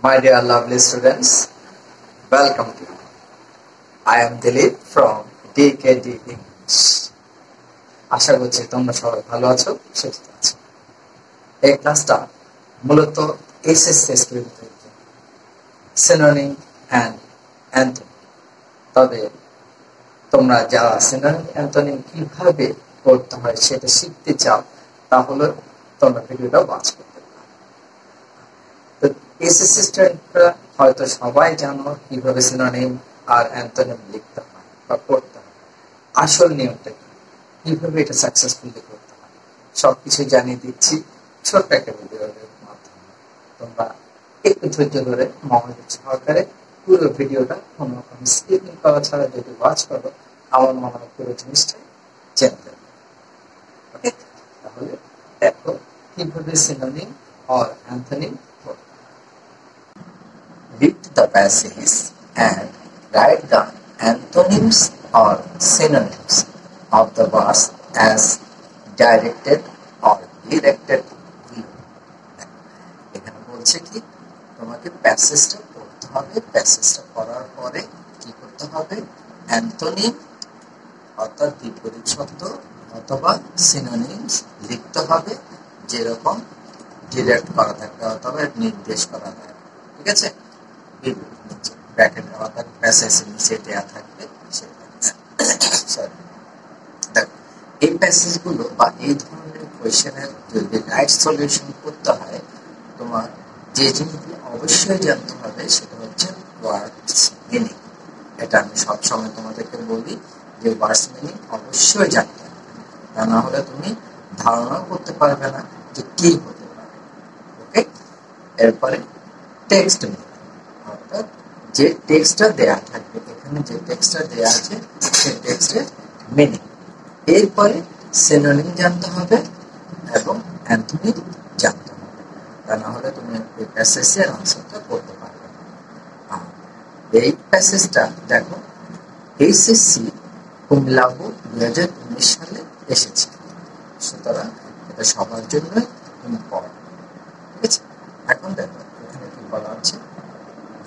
My dear lovely students, welcome to you. I am Dilip from DKD English. আশা করছি তোমরা সবাই ভালো আছো, সুস্থ আছো। এই ক্লাসটা মূলত এসএসসি স্টুডেন্টদের জন্য, সিনোনিম অ্যান্ড অ্যান্টোনিম। তবে তোমরা যারা সিনোনিম অ্যান্টোনিম কিভাবে করতে হয় সেটা শিখতে চাও, তাহলে তোমরা ভিডিওটা ওয়াচ করতে পারো। তো এসএসসি স্টুডেন্টরা হয়তো সবাই জানো কিভাবে সিনোনিম আর অ্যান্টোনিম লিখতে হয় বা করতে হয়। আসল নিয়মটা কি, কিভাবে এটা সাকসেসফুলি করতে হয়, সবকিছু জানিয়ে দিচ্ছি ছোট্ট একটা ভিডিওর মাধ্যমে। তোমরা একটু ধৈর্য ধরে মনোযোগ সহকারে পুরো ভিডিওটা কোনো রকম স্কিপিং করা ছাড়া যদি ওয়াচ করো, আমার মনে হয় পুরো জিনিসটাই জানতে হবে। ওকে, তাহলে দেখো কিভাবে সিনোনিম or antonym করতে হয়। Read the passage and write the antonyms or synonyms of the words as directed or directed below. এখানে বলছে কি, তোমাকে প্যাসেজটা পড়তে হবে। প্যাসেজটা পড়ার পরে কি করতে হবে, অ্যান্টোনিম অর্থাৎ বিপরীত শব্দ অথবা সিনোনিমস লিখতে হবে, যেরকম ডিরেক্ট করা থাকবে অথবা নির্দেশ করা থাকবে। ঠিক আছে, ব্র্যাকেট অর্থাৎ প্যাসেজের নিচে দেওয়া থাকবে সেটা। সরি, দেখো এই প্যাসেজগুলো বা এই ধরনের কোয়েশ্চেনের যদি রাইট সলিউশন করতে হয়, তোমার যে জিনিসগুলো অবশ্যই জানতে হবে সেটা হচ্ছে ওয়ার্ডস মিনিং। এটা আমি সবসময় তোমাদেরকে বলি যে ওয়ার্ডস মিনিং অবশ্যই জানতে হবে, তা না হলে তুমি ধারণা করতে পারবে না যে কি হতে পারে। ওকে, এরপরে টেক্সট মিনিং অর্থাৎ যে টেক্সটটা দেয়া থাকবে, এখানে যে টেক্সটটা দেয়া আছে সেই টেক্সটের মিনিং। এরপরে সিনোনিম জানতে হবে এবং অ্যান্টোনিম জানতে হবে, তা না হলে তুমি এই প্যাসেজের আনসারটা করতে পারবে না। এই প্যাসেজটা দেখো এইচএসসি কুমিল্লা বোর্ড 2019 সালে এসেছে, সুতরাং এটা সবার জন্য ইম্পর্টেন্ট। ঠিক আছে, এখন দেখো এখানে কি বলা আছে,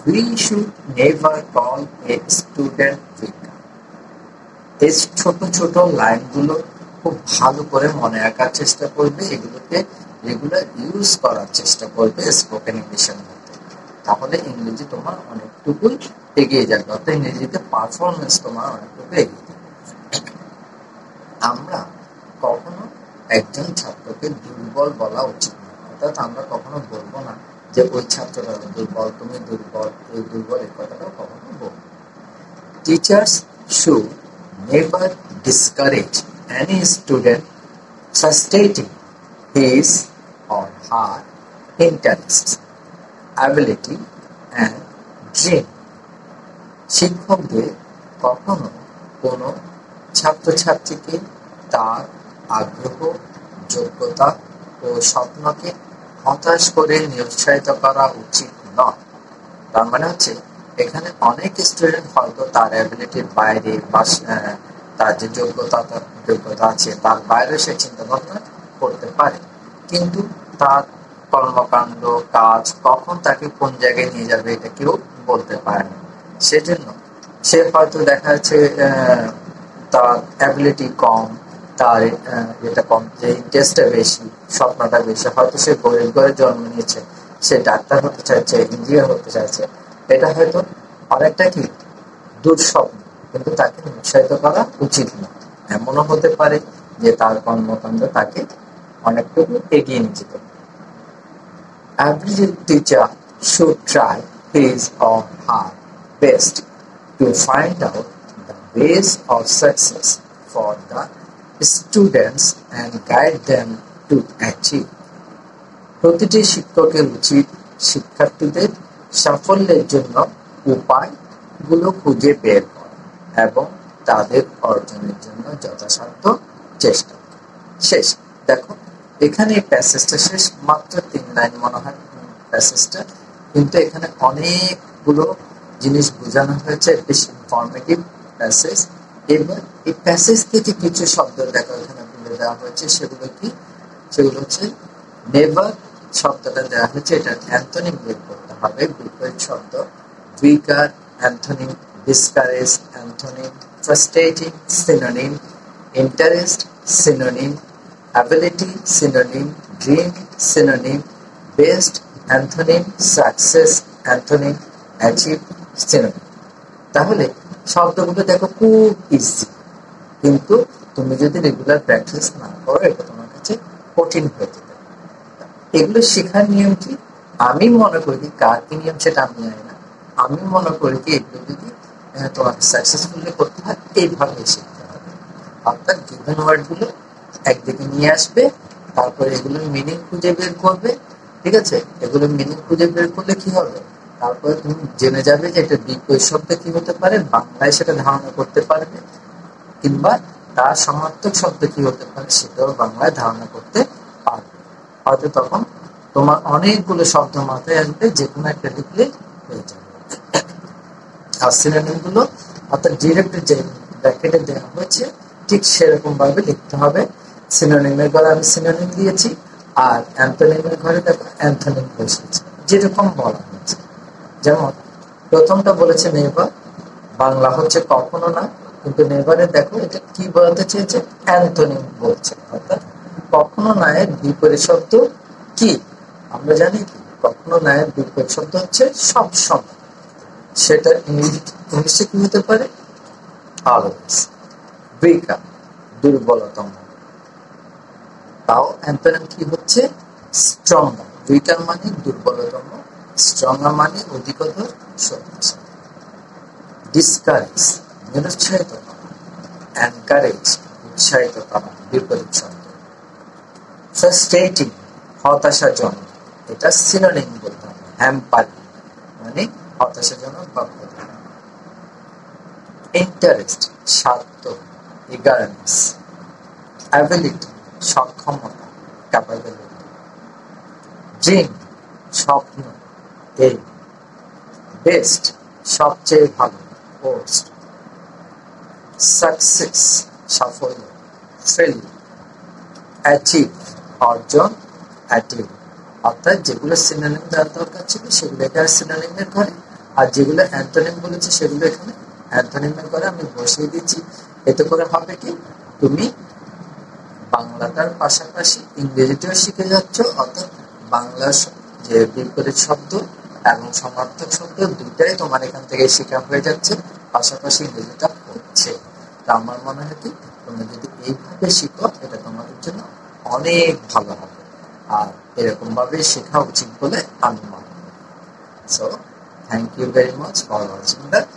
we should never call a student weak. এই ছোট ছোট লাইনগুলো খুব ভালো করে মনে রাখার চেষ্টা করবে, এগুলোকে রেগুলার ইউজ করার চেষ্টা করবে স্পোকেন ইংলিশের মধ্যে, তাহলে ইংরেজি তোমার অনেকটুকু এগিয়ে যাবে, অর্থাৎ ইংরেজিতে পারফরমেন্স তোমার অনেকটুকু এগিয়ে যাবে। আমরা কখনো একজন ছাত্রকে দুর্বল বলা উচিত না, অর্থাৎ আমরা কখনো বলবো না যে ওই ছাত্রটা দুর্বল, তুমি দুর্বল, ওই দুর্বল, এই কথাটাও কখনো বলবো। Teachers should never discourage any student sustaining his or her interests, ability and dream. শিক্ষকদের কখনো কোনো ছাত্রছাত্রীকে তার আগ্রহ, যোগ্যতা ও স্বপ্নকে হতাশ করে নিরুৎসাহিত করা উচিত নয়। তার মানে হচ্ছে এখানে অনেক স্টুডেন্ট হয়তো তার অ্যাবিলিটির বাইরে বা তার যে যোগ্যতা আছে তার বাইরে সে চিন্তা ভাবনা করতে পারে, কিন্তু তার কর্মকাণ্ড কাজ কখন তাকে কোন জায়গায় নিয়ে যাবে এটা কেউ বলতে পারে না। সেজন্য সে হয়তো দেখা যাচ্ছে তার অ্যাবিলিটি কম, তার যেটা কম, যে ইন্টারেস্টটা বেশি, স্বপ্নটা বেশি, হয়তো সে গরিব ঘরে জন্ম নিয়েছে, সে ডাক্তার হতে চাইছে, ইঞ্জিনিয়ার হতে চাইছে, এটা হয়তো অনেকটা কি দুঃস্বপ্ন, কিন্তু তাকে নিরুৎসাহিত করা উচিত না। এমনও হতে পারে যে তার কর্মকাণ্ড তাকে অনেকটুকু এগিয়ে নিয়ে যেতে পারে। Every teacher should try his or her best to find out the ways of success for the students and guide them to achieve. প্রতিটি শিক্ষকের উচিত শিক্ষার্থীদের সাফল্যের জন্য উপায়গুলো খুঁজে বের করা এবং তাদের অর্জনের জন্য যথাসাধ্য চেষ্টা করা। শেষ, দেখো এখানে এই প্যাসেজটা শেষ, মাত্র 3 লাইন মনে হয় প্যাসেজটা, কিন্তু এখানে অনেকগুলো জিনিস বোঝানো হয়েছে, বেশ ইনফরমেটিভ প্যাসেজ। এবার এই প্যাসেজ থেকে কিছু শব্দ দেখো এখানে তুলে দেওয়া হয়েছে, সেগুলো কি, সেগুলো হচ্ছে নেভার শব্দটা দেওয়া হয়েছে, এটা অ্যান্টোনিম বের করতে হবে বিপরীত শব্দ weaker antonym, discourage antonym, frustrating synonym, interest synonym, ability synonym, dream synonym, best antonym, success antonym, achieve synonym. তাহলে শব্দগুলো দেখো খুব ইজি, কিন্তু তুমি যদি রেগুলার প্র্যাকটিস না করো এটা তোমার কাছে কঠিন হয়ে যেতে পারে। এগুলো শেখার নিয়ম কি? আমি মনে করি, কার কি নিয়ম সেটা আমি জানি না, আমি মনে করি কি এগুলো যদি তোমাকে সাকসেসফুলি করতে হয় এইভাবে শিখতে হবে। অর্থাৎ গিভেন ওয়ার্ড গুলো একদিকে নিয়ে আসবে, তারপরে এগুলোর মিনিং খুঁজে বের করবে। ঠিক আছে, এগুলোর মিনিং খুঁজে বের করলে কি হবে, তারপরে তুমি জেনে যাবে যে এটা বিপরীত শব্দ কি হতে পারে, বাংলায় সেটা ধারণা করতে পারবে, কিংবা তার সমার্থক শব্দ কি হতে পারে সেটাও বাংলায় ধারণা করতে পারবে। হয়তো তখন তোমার অনেকগুলো শব্দ মাথায় আসবে, যে কোনো একটা লিখলে হয়ে যাবে। আর সিনোনিম গুলো অর্থাৎ ডিরেক্ট যে ব্র্যাকেটে দেওয়া হয়েছে ঠিক সেরকম ভাবে লিখতে হবে। সিনোনিমের ঘরে আমি সিনোনিম দিয়েছি, আর অ্যান্থনিমের ঘরে দেখো অ্যান্থনিম বসেছে যেরকম বলা হয়েছে। যেমন প্রথমটা বলেছে নেভার, বাংলা হচ্ছে কখনো না, কিন্তু নেভারে দেখো এটা কি বলতে চেয়েছে, অ্যান্থনিম বলছে। অর্থাৎ কখনো না এর বিপরীত শব্দ কি? আমরা জানি কি কখনো না এর বিপরীত শব্দ হচ্ছে সব সময়। সেটা ইংলিশে কি হতে পারে, অলওয়েজ। উইকার দুর্বলতম, তাও অ্যান্থনিম কি হচ্ছে, স্ট্রঙ্গার। উইকার মানে দুর্বলতম, স্ট্রঙ্গার মানে অধিকতর শক্তিশালী। ডিসকারেজ নিরুৎসাহিত করা, এনকারেজ উৎসাহিত করা, বিপরীত শব্দ। ফ্রাস্ট্রেটিং হতাশাজনক, এটা সিনোনিম বলতে হবে। হ্যাম্পারিং মানে হতাশাজনক বা ক্ষতিকর। ইন্টারেস্ট স্বার্থ, ইগারনেস। অ্যাবিলিটি সক্ষমতা, ক্যাপাবিলিটি। ড্রিম স্বপ্ন, এই। বেস্ট সবচেয়ে ভালো, পোস্ট। সাকসেস সাফল্য, ফেলিউর। অ্যাচিভ অর্জন, অ্যাটিভ। অর্থাৎ যেগুলো সিনোনিম দেওয়ার দরকার ছিল সেগুলো এখানে সিনোনিমের ঘরে, আর যেগুলো অ্যান্থনিম বলেছে সেগুলো এখানে অ্যান্থনিমের ঘরে আমি বসিয়ে দিচ্ছি। এতে করে হবে কি, তুমি বাংলাটার পাশাপাশি ইংরেজিটাও শিখে যাচ্ছ। অর্থাৎ বাংলার যে বিপরীত শব্দ এবং সমার্থক শব্দ দুইটাই তোমার এখান থেকে শেখা হয়ে যাচ্ছে, পাশাপাশি ইংরেজিটা হচ্ছে। তা আমার মনে হয় কি, তুমি যদি এইভাবে শিখো এটা তোমাদের জন্য অনেক ভালো হবে, আর এরকম ভাবে শেখা উচিত বলে আমি মনে করি। So thank you very much for watching that.